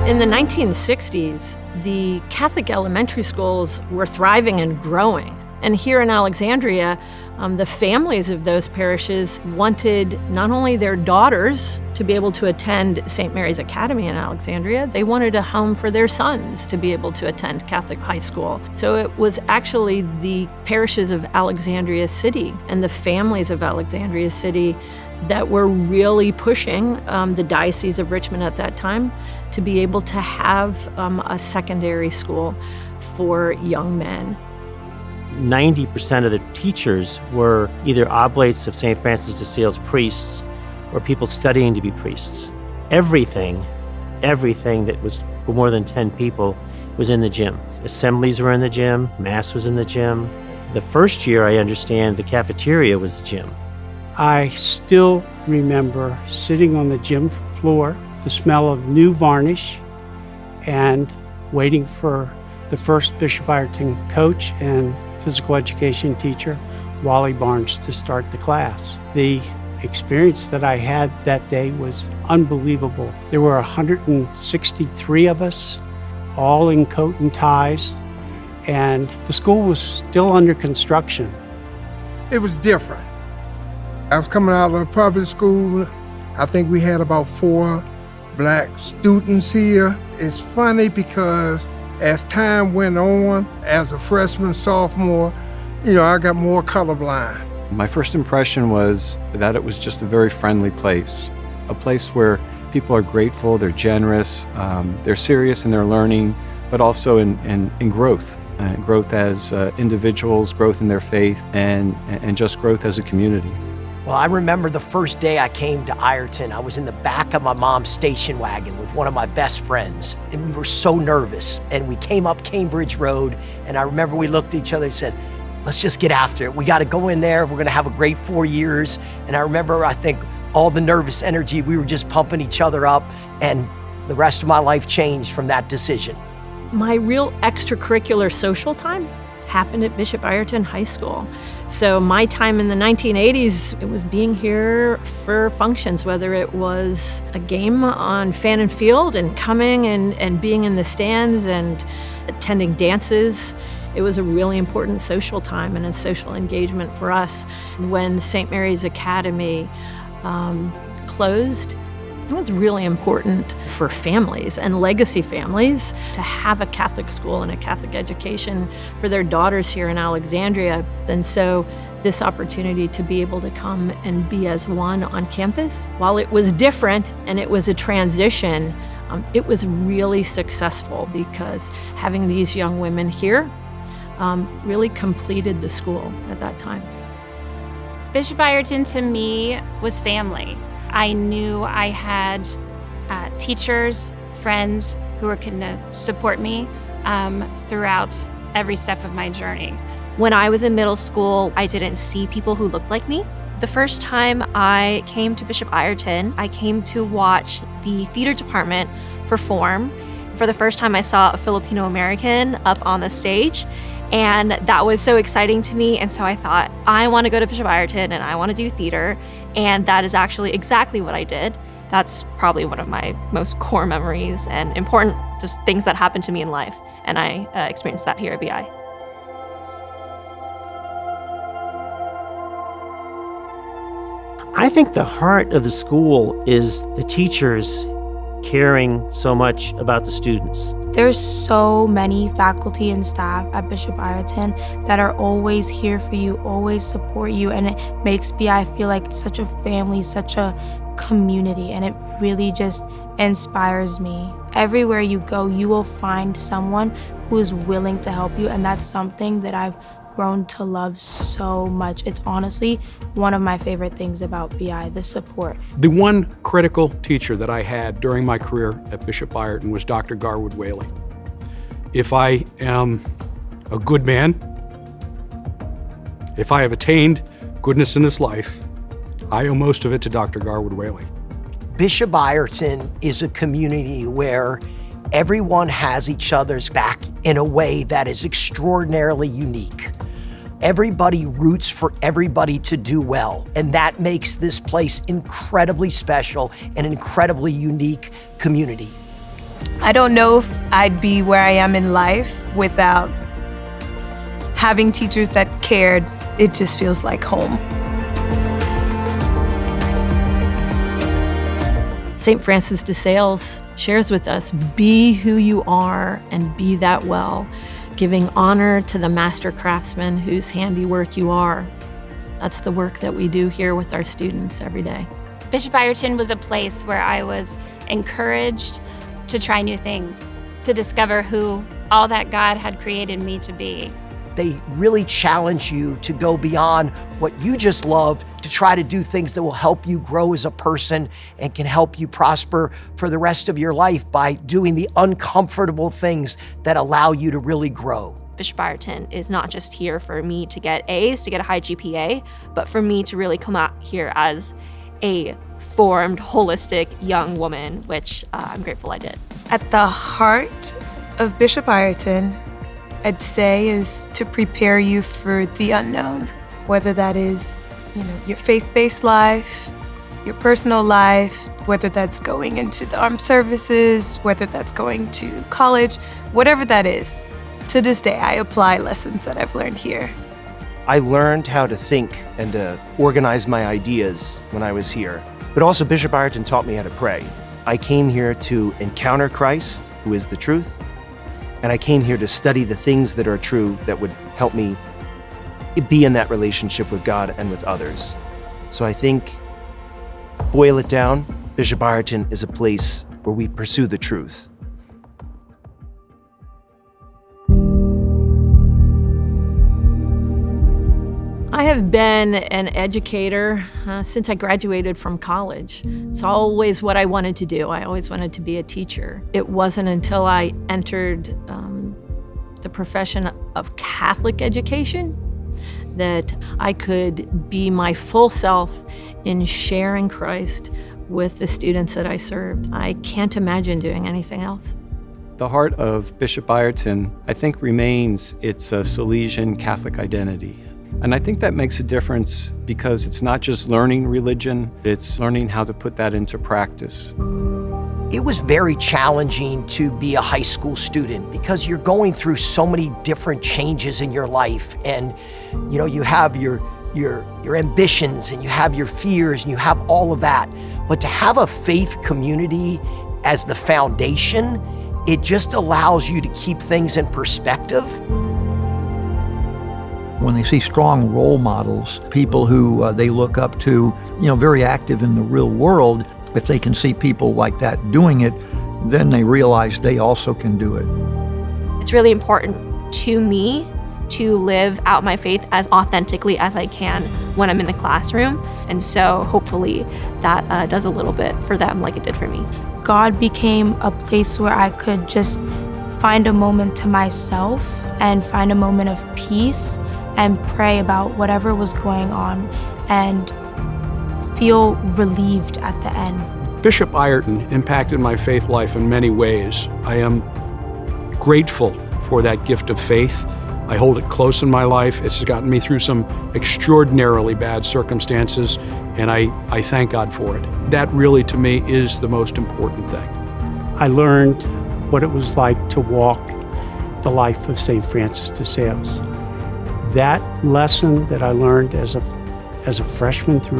In the 1960s, the Catholic elementary schools were thriving and growing. And here in Alexandria, the families of those parishes wanted not only their daughters to be able to attend St. Mary's Academy in Alexandria, they wanted a home for their sons to be able to attend Catholic high school. So it was actually the parishes of Alexandria City and the families of Alexandria City that were really pushing the Diocese of Richmond at that time to be able to have a secondary school for young men. 90% of the teachers were either oblates of St. Francis de Sales priests or people studying to be priests. Everything that was for more than 10 people was in the gym. Assemblies were in the gym, Mass was in the gym. The first year, I understand, the cafeteria was the gym. I still remember sitting on the gym floor, the smell of new varnish, and waiting for the first Bishop Ireton coach and physical education teacher, Wally Barnes, to start the class. The experience that I had that day was unbelievable. There were 163 of us, all in coat and ties, and the school was still under construction. It was different. I was coming out of a public school. I think we had about 4 black students here. It's funny because as time went on, as a freshman, sophomore, I got more colorblind. My first impression was that it was just a very friendly place, a place where people are grateful, they're generous, they're serious in their learning, but also in growth. Growth as individuals, growth in their faith, and just growth as a community. Well, I remember the first day I came to Ireton, I was in the back of my mom's station wagon with one of my best friends, and we were so nervous. And we came up Cambridge Road, and I remember we looked at each other and said, let's just get after it. We got to go in there. We're going to have a great 4 years. And I remember, I think, all the nervous energy, we were just pumping each other up, and the rest of my life changed from that decision. My real extracurricular social time happened at Bishop Ireton High School. So my time in the 1980s, it was being here for functions, whether it was a game on Fan and Field and coming and being in the stands and attending dances. It was a really important social time and a social engagement for us. When St. Mary's Academy closed, it was really important for families and legacy families to have a Catholic school and a Catholic education for their daughters here in Alexandria. And so this opportunity to be able to come and be as one on campus, while it was different and it was a transition, it was really successful because having these young women here really completed the school at that time. Bishop Ireton to me was family. I knew I had teachers, friends who were going to support me throughout every step of my journey. When I was in middle school, I didn't see people who looked like me. The first time I came to Bishop Ireton, I came to watch the theater department perform. For the first time, I saw a Filipino American up on the stage, and that was so exciting to me. And so I thought, I want to go to Bishop Ireton and I want to do theater. And that is actually exactly what I did. That's probably one of my most core memories and important just things that happened to me in life. And I experienced that here at BI. I think the heart of the school is the teachers caring so much about the students. There's so many faculty and staff at Bishop Ireton that are always here for you, always support you, and it makes BI feel like such a family, such a community, and it really just inspires me. Everywhere you go, you will find someone who is willing to help you, and that's something that I've grown to love so much. It's honestly one of my favorite things about BI, the support. The one critical teacher that I had during my career at Bishop Ireton was Dr. Garwood Whaley. If I am a good man, if I have attained goodness in this life, I owe most of it to Dr. Garwood Whaley. Bishop Ireton is a community where everyone has each other's back in a way that is extraordinarily unique. Everybody roots for everybody to do well, and that makes this place incredibly special and an incredibly unique community. I don't know if I'd be where I am in life without having teachers that cared. It just feels like home. St. Francis de Sales shares with us, be who you are and be that well, giving honor to the master craftsman whose handiwork you are. That's the work that we do here with our students every day. Bishop Ireton was a place where I was encouraged to try new things, to discover who all that God had created me to be. They really challenge you to go beyond what you just love, to try to do things that will help you grow as a person and can help you prosper for the rest of your life by doing the uncomfortable things that allow you to really grow. Bishop Ireton is not just here for me to get A's, to get a high GPA, but for me to really come out here as a formed, holistic young woman, which I'm grateful I did. At the heart of Bishop Ireton, I'd say, is to prepare you for the unknown, whether that is, your faith-based life, your personal life, whether that's going into the armed services, whether that's going to college, whatever that is. To this day, I apply lessons that I've learned here. I learned how to think and to organize my ideas when I was here. But also Bishop Ireton taught me how to pray. I came here to encounter Christ, who is the truth, and I came here to study the things that are true that would help me be in that relationship with God and with others. So I think, boil it down, Bishop Ireton is a place where we pursue the truth. I have been an educator since I graduated from college. It's always what I wanted to do. I always wanted to be a teacher. It wasn't until I entered the profession of Catholic education that I could be my full self in sharing Christ with the students that I served. I can't imagine doing anything else. The heart of Bishop Ireton, I think, remains its Salesian Catholic identity. And I think that makes a difference because it's not just learning religion, it's learning how to put that into practice. It was very challenging to be a high school student because you're going through so many different changes in your life, and you have your ambitions and you have your fears and you have all of that. But to have a faith community as the foundation, it just allows you to keep things in perspective. When they see strong role models, people who they look up to, very active in the real world, if they can see people like that doing it, then they realize they also can do it. It's really important to me to live out my faith as authentically as I can when I'm in the classroom. And so hopefully that does a little bit for them like it did for me. God became a place where I could just find a moment to myself and find a moment of peace and pray about whatever was going on and feel relieved at the end. Bishop Ireton impacted my faith life in many ways. I am grateful for that gift of faith. I hold it close in my life. It's gotten me through some extraordinarily bad circumstances, and I thank God for it. That really, to me, is the most important thing. I learned what it was like to walk the life of St. Francis de Sales. That lesson that I learned as a freshman through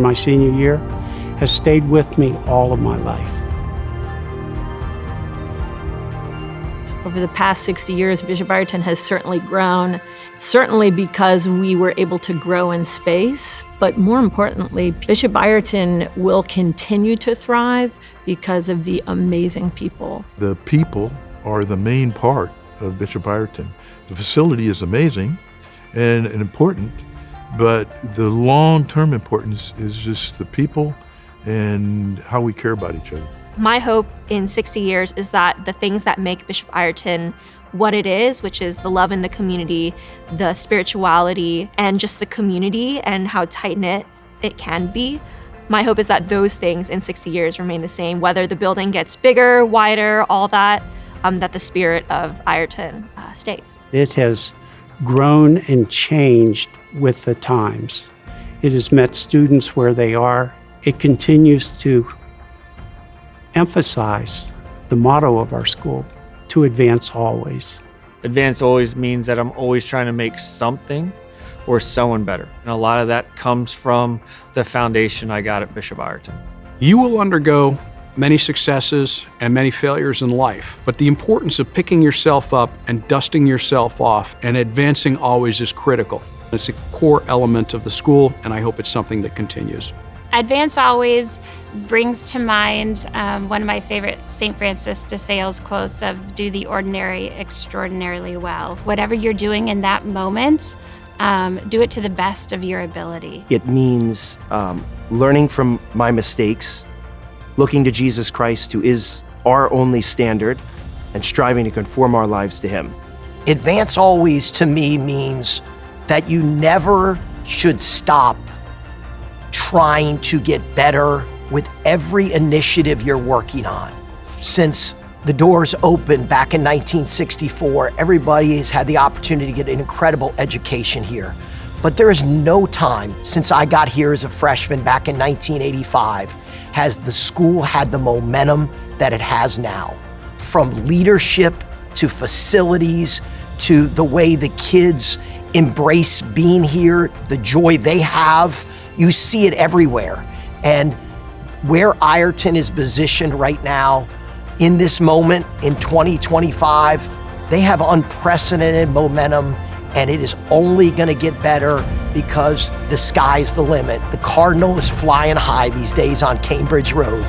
my senior year has stayed with me all of my life. Over the past 60 years, Bishop Ireton has certainly grown, certainly because we were able to grow in space, but more importantly, Bishop Ireton will continue to thrive because of the amazing people. The people are the main part of Bishop Ireton. The facility is amazing and important, but the long-term importance is just the people and how we care about each other. My hope in 60 years is that the things that make Bishop Ireton what it is, which is the love in the community, the spirituality, and just the community and how tight-knit it can be, my hope is that those things in 60 years remain the same, whether the building gets bigger, wider, all that, that the spirit of Ireton stays. It has grown and changed with the times. It has met students where they are. It continues to emphasize the motto of our school, to advance always. Advance always means that I'm always trying to make something or someone better. And a lot of that comes from the foundation I got at Bishop Ireton. You will undergo many successes and many failures in life, but the importance of picking yourself up and dusting yourself off and advancing always is critical. It's a core element of the school, and I hope it's something that continues. Advance always brings to mind one of my favorite St. Francis de Sales quotes of do the ordinary extraordinarily well. Whatever you're doing in that moment, do it to the best of your ability. It means learning from my mistakes, looking to Jesus Christ, who is our only standard, and striving to conform our lives to Him. Advance always to me means that you never should stop trying to get better with every initiative you're working on. Since the doors opened back in 1964, everybody has had the opportunity to get an incredible education here. But there is no time since I got here as a freshman back in 1985 has the school had the momentum that it has now. From leadership to facilities to the way the kids embrace being here, the joy they have, you see it everywhere. And where Ireton is positioned right now, in this moment, in 2025, they have unprecedented momentum, and it is only gonna get better because the sky's the limit. The Cardinal is flying high these days on Cambridge Road.